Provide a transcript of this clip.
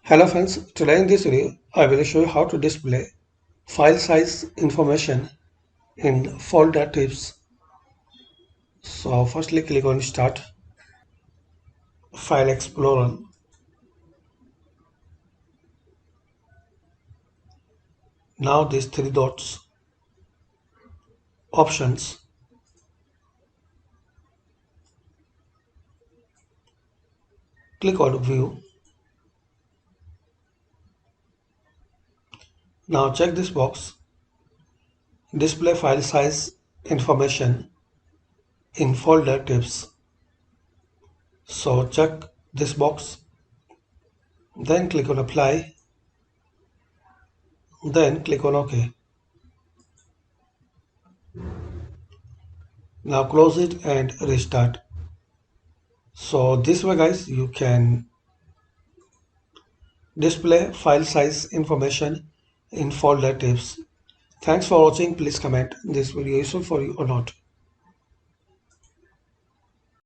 Hello friends, today in this video I will show you how to display file size information in folder tips. So firstly click on Start, File Explorer. Now these three dots, Options. Click on View. Now check this box, Display file size information in folder tips. So check this box, then click on Apply, then click on OK. Now close it and restart. So this way guys you can display file size information in folder tips. Thanks for watching. Please comment this video useful for you or not.